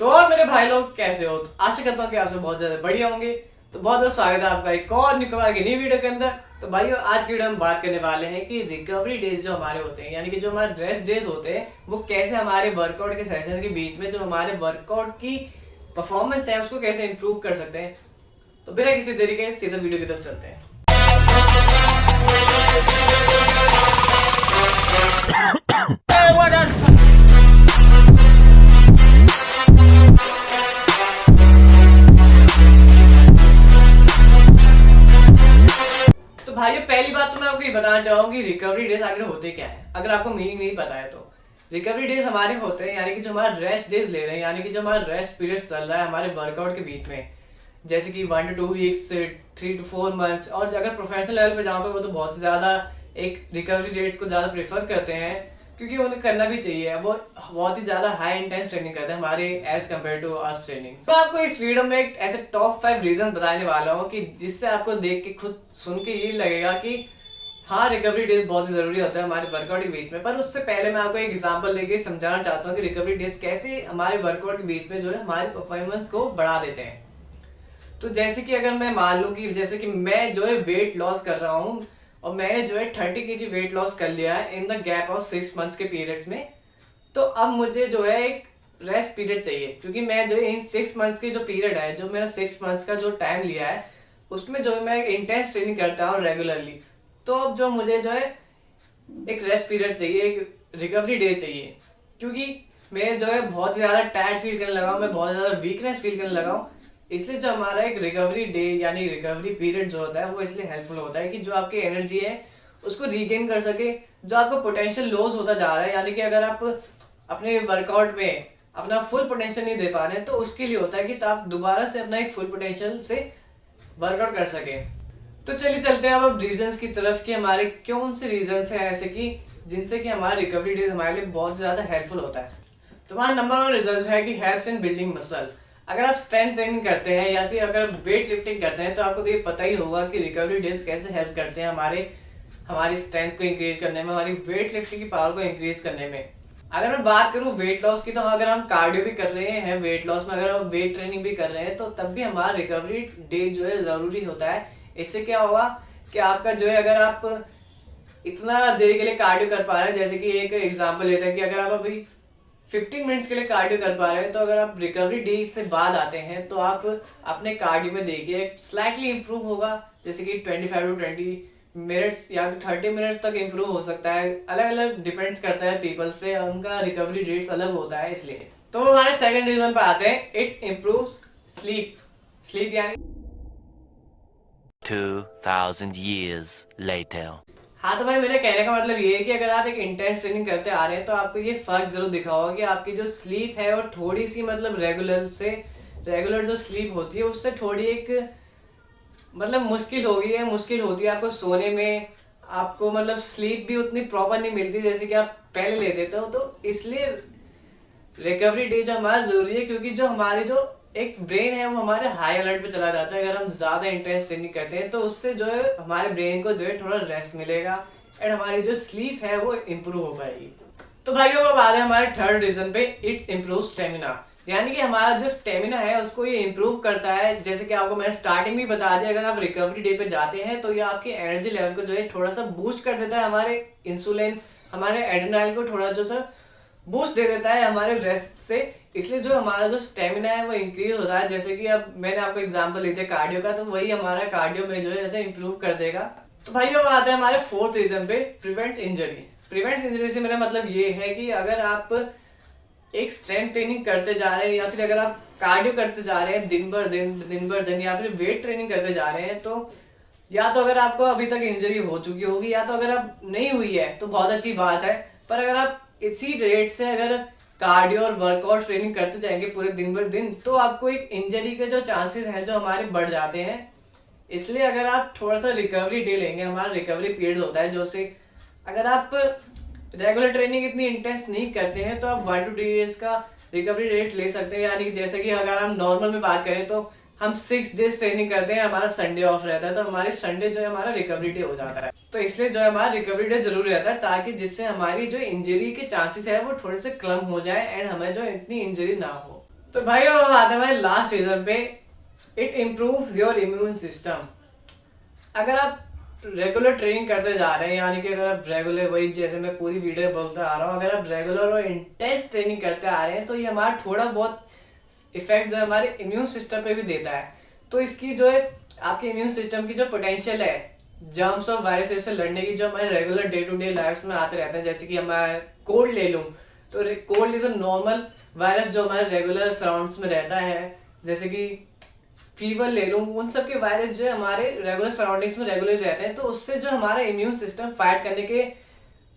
तो और मेरे भाई लोग कैसे हो? तो आशा करता हूँ कि आप सब बहुत ज्यादा बढ़िया होंगे। तो बहुत बहुत स्वागत है आपका एक और निकलवा की नई वीडियो के अंदर। तो भाइयों, आज की वीडियो में बात करने वाले हैं कि रिकवरी डेज जो हमारे होते हैं, यानी कि जो हमारे रेस्ट डेज होते हैं, वो कैसे हमारे वर्कआउट के सेशन के बीच में जो हमारे वर्कआउट की परफॉर्मेंस है उसको कैसे इंप्रूव कर सकते हैं। तो बिना किसी देरी के सीधा वीडियो की तरफ चलते हैं। तो भाइयों, पहली बात तो मैं आपको ये बताना चाहूंगी रिकवरी डेज आखिर होते क्या है, अगर आपको मीनिंग नहीं पता है तो। रिकवरी डेज हमारे होते हैं यानी कि जो हमारा रेस्ट डेज ले रहे हैं, यानी कि जो हमारा रेस्ट पीरियड चल रहा है हमारे वर्कआउट के बीच में, जैसे कि 1 to 2 वीक्स, 3 to 4 मंथ्स, और अगर प्रोफेशनल लेवल पे जाओ तो वो तो बहुत ज़्यादा एक रिकवरी डेट्स को ज़्यादा प्रेफर करते हैं, क्योंकि उन्हें करना भी चाहिए। वो बहुत ही ज़्यादा हाई इंटेंस ट्रेनिंग करते हैं हमारे as compare to ours training. मैं आपको इस वीडियो में एक ऐसे टॉप 5 रीजन बताने वाला हूँ कि जिससे आपको देख के खुद सुन के ये लगेगा कि हाँ, रिकवरी डेज बहुत ही जरूरी होता है हमारे वर्कआउट के बीच में। पर उससे पहले मैं आपको एक एग्जांपल लेके समझाना चाहता हूँ कि रिकवरी डेज कैसे हमारे वर्कआउट के बीच में जो है हमारी परफॉर्मेंस को बढ़ा देते हैं। तो जैसे कि अगर मैं मान लूँ कि जैसे कि मैं जो है वेट लॉस कर रहा हूँ और मैंने जो है 30 kg वेट लॉस कर लिया है in the gap of 6 months के पीरियड्स में। तो अब मुझे जो है एक रेस्ट पीरियड चाहिए, क्योंकि मैं जो है इन 6 मंथ्स की जो पीरियड है, जो मेरा 6 मंथ्स का जो टाइम लिया है, उसमें जो है मैं इंटेंस ट्रेनिंग करता हूँ रेगुलरली। तो अब जो मुझे जो है एक रेस्ट पीरियड चाहिए, एक रिकवरी डे चाहिए, क्योंकि मैं जो है बहुत ज़्यादा टायर्ड फील करने लगा हूँ, मैं बहुत ज़्यादा वीकनेस फील करने लगा हूँ। इसलिए जो हमारा एक रिकवरी डे यानी रिकवरी पीरियड जो होता है वो इसलिए हेल्पफुल होता है कि जो आपकी एनर्जी है उसको रीगेन कर सके, जो आपका पोटेंशियल लॉस होता जा रहा है, यानी कि अगर आप अपने वर्कआउट में अपना फुल पोटेंशियल नहीं दे पा रहे हैं तो उसके लिए होता है कि आप दोबारा से अपना एक फुल पोटेंशियल से वर्कआउट कर सके। तो चलिए चलते हैं अब रीजंस की तरफ कि हमारे कौन से रीजंस हैं ऐसे कि जिनसे कि हमारा रिकवरी डेज हमारे लिए बहुत ज़्यादा हेल्पफुल होता है। तो हमारा नंबर 1 रिजल्ट है कि हेल्प्स इन बिल्डिंग मसल। अगर आप स्ट्रेंथ ट्रेनिंग करते हैं या फिर अगर वेट लिफ्टिंग करते हैं तो आपको तो ये पता ही होगा कि रिकवरी डेज कैसे हेल्प करते हैं हमारी स्ट्रेंथ को इंक्रीज करने में, हमारी वेट लिफ्टिंग की पावर को इंक्रीज करने में। अगर मैं बात करूं वेट लॉस की, तो अगर हम कार्डियो भी कर रहे हैं वेट लॉस में, अगर हम वेट ट्रेनिंग भी कर रहे हैं, तो तब भी हमारा रिकवरी डे जो है ज़रूरी होता है। इससे क्या होगा कि आपका जो है, अगर आप इतना देर के लिए कार्डियो कर पा रहे हैं, जैसे कि एक एग्जांपल लेते हैं कि अगर आप अभी 15 मिनट्स के लिए कार्डियो कर पा रहे हैं, तो अगर आप रिकवरी डे से बाद आते हैं तो आप अपने कार्डियो में देखिए स्लाइटली इंप्रूव होगा, जैसे कि 25 to 20 मिनट्स या 30 मिनट्स तक इंप्रूव हो सकता है। अलग अलग डिपेंड्स करता है पीपल्स पे, उनका रिकवरी रेट्स अलग होता है। इसलिए तो हमारे सेकंड रीजन पे आते हैं, इट इम्प्रूव्स स्लीप। स्लीप यानी 2000 years later. हाँ, तो भाई मेरे कहने का मतलब ये है कि अगर आप एक इंटेंस ट्रेनिंग करते आ रहे हैं तो आपको ये फर्क जरूर दिखा होगा कि आपकी जो स्लीप है वो थोड़ी सी मतलब रेगुलर जो स्लीप होती है उससे थोड़ी एक मतलब मुश्किल होती है आपको सोने में। आपको मतलब स्लीप भी उतनी प्रॉपर नहीं मिलती जैसे कि आप पहले लेते थे। तो इसलिए रिकवरी डे जो हमारा जरूरी है, क्योंकि जो हमारे जो एक ब्रेन है वो हमारे हाई अलर्ट पे चला जाता है। अगर हम ज्यादा इंटेंस ट्रेनिंग करते हैं तो उससे जो है हमारे ब्रेन को जो है थोड़ा रेस्ट मिलेगा एंड हमारी जो स्लीप है वो इम्प्रूव हो पाएगी। तो भाइयों, अब आ रहे हैं हमारे थर्ड रीजन पे, इट्स इम्प्रूव स्टेमिना। यानी कि हमारा जो स्टेमिना है उसको ये इम्प्रूव करता है। जैसे कि आपको मैंने स्टार्टिंग में बता दिया, अगर आप रिकवरी डे पे जाते हैं तो ये आपकी एनर्जी लेवल को जो है थोड़ा सा बूस्ट कर देता है, हमारे इंसुलिन हमारे एड्रेनालिन को थोड़ा जो सा बूस्ट दे देता है हमारे रेस्ट से। इसलिए जो हमारा जो स्टेमिना है वो इंक्रीज होता है। जैसे कि अब मैंने आपको एग्जांपल दिया कार्डियो का, तो वही हमारा कार्डियो में जो है ऐसे इंप्रूव कर देगा। तो भाई अब आते हैं हमारे फोर्थ रीजन पे, प्रिवेंट्स इंजरी। प्रिवेंट्स इंजरी से मेरा मतलब ये है कि अगर आप एक स्ट्रेंथ ट्रेनिंग करते जा रहे हैं या फिर अगर आप कार्डियो करते जा रहे हैं दिन भर दिन या फिर वेट ट्रेनिंग करते जा रहे हैं, तो या तो अगर आपको अभी तक इंजरी हो चुकी होगी या तो अगर आप नहीं हुई है तो बहुत अच्छी बात है। पर अगर आप इसी रेट से अगर कार्डियो और वर्कआउट ट्रेनिंग करते जाएंगे पूरे दिन भर दिन, तो आपको एक इंजरी के जो चांसेस हैं जो हमारे बढ़ जाते हैं। इसलिए अगर आप थोड़ा सा रिकवरी डे लेंगे, हमारा रिकवरी पीरियड होता है जो से अगर आप रेगुलर ट्रेनिंग इतनी इंटेंस नहीं करते हैं तो आप 1 to 2 डेज का रिकवरी रेट ले सकते हैं। यानी कि जैसे कि अगर हम नॉर्मल में बात करें तो हम 6 डेज ट्रेनिंग करते हैं, हमारा संडे ऑफ रहता है, तो हमारी संडे जो है हमारा रिकवरी डे हो जाता है। तो इसलिए जो है हमारा रिकवरी डे जरूर रहता है, ताकि जिससे हमारी जो इंजरी के चांसेस है वो थोड़े से कम हो जाए एंड हमें जो इतनी इंजरी ना हो। तो भाई अब आते हैं हमारे लास्ट रीजन पे, it improves your immune system. अगर आप रेगुलर ट्रेनिंग करते जा रहे हैं, यानी कि अगर आप रेगुलर, वही जैसे मैं पूरी वीडियो बोलते आ रहा हूँ, अगर आप रेगुलर और इंटेंस ट्रेनिंग करते आ रहे हैं तो ये हमारा थोड़ा बहुत इफेक्ट जो है हमारे इम्यून सिस्टम पे भी देता है। तो इसकी जो है आपके इम्यून सिस्टम की जो पोटेंशियल है जर्म्स और वायरसेस से लड़ने की, जो हमारे regular day to day life में आते रहते हैं, जैसे कि हमारा कोल्ड ले लूँ तो cold is a normal virus जो हमारे रेगुलर सराउंड्स में रहता है, जैसे कि फीवर ले लूँ, उन सब के वायरस जो है हमारे रेगुलर सराउंडिंग्स में रेगुलर रहते हैं, तो उससे जो हमारा इम्यून सिस्टम फाइट करने के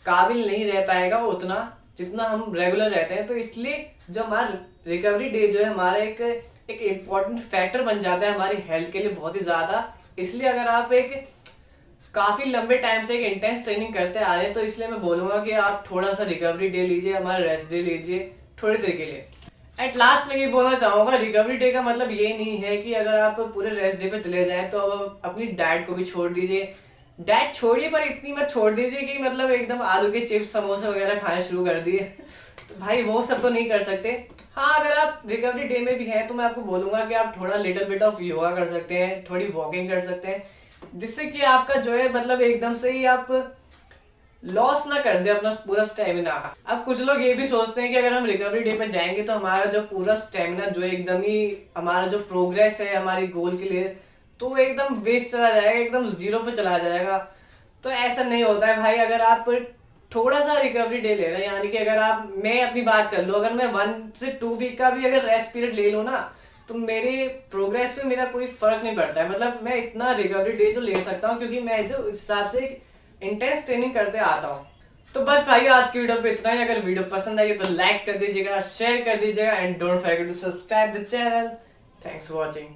काबिल नहीं रह पाएगा उतना जितना हम रेगुलर रहते हैं। तो इसलिए जो हमारा रिकवरी डे जो है हमारा एक इम्पॉर्टेंट फैक्टर बन जाता है हमारी हेल्थ के लिए बहुत ही ज़्यादा। इसलिए अगर आप एक काफ़ी लंबे टाइम से एक इंटेंस ट्रेनिंग करते आ रहे हैं तो इसलिए मैं बोलूँगा कि आप थोड़ा सा रिकवरी डे लीजिए, हमारा रेस्ट डे लीजिए थोड़ी देर के लिए। एट लास्ट में ये बोलना चाहूँगा, रिकवरी डे का मतलब ये नहीं है कि अगर आप पूरे रेस्ट डे पे चले जाएं तो अब अपनी डाइट को भी छोड़ दीजिए। डाइट छोड़िए पर इतनी मत छोड़ दीजिए कि मतलब एकदम आलू के चिप्स समोसे वगैरह खाने शुरू कर दिए तो भाई वो सब तो नहीं कर सकते। हाँ, अगर आप रिकवरी डे में भी हैं तो मैं आपको बोलूँगा कि आप थोड़ा लिटिल बिट ऑफ योगा कर सकते हैं, थोड़ी वॉकिंग कर सकते हैं, जिससे कि आपका जो है मतलब एकदम से ही आप लॉस ना कर दे अपना पूरा स्टेमिना। अब कुछ लोग ये भी सोचते हैं कि अगर हम रिकवरी डे पे जाएंगे तो हमारा जो पूरा स्टेमिना जो एकदम ही हमारा जो प्रोग्रेस है हमारी गोल के लिए तो वो एकदम वेस्ट चला जाएगा, एकदम जीरो पे चला जाएगा। तो ऐसा नहीं होता है भाई। अगर आप थोड़ा सा रिकवरी डे ले रहे हैं, यानी कि अगर आप, मैं अपनी बात कर लूँ, अगर मैं 1 से 2 वीक का भी अगर रेस्ट पीरियड ले लूँ ना तो मेरे प्रोग्रेस पे मेरा कोई फर्क नहीं पड़ता है। मतलब मैं इतना रिकवरी डे जो ले सकता हूँ क्योंकि मैं जो इस हिसाब से इंटेंस ट्रेनिंग करते आता हूँ। तो बस भाई आज की वीडियो पे इतना ही। अगर वीडियो पसंद आई तो लाइक कर दीजिएगा, शेयर कर दीजिएगा and don't forget to subscribe the channel. Thanks for watching.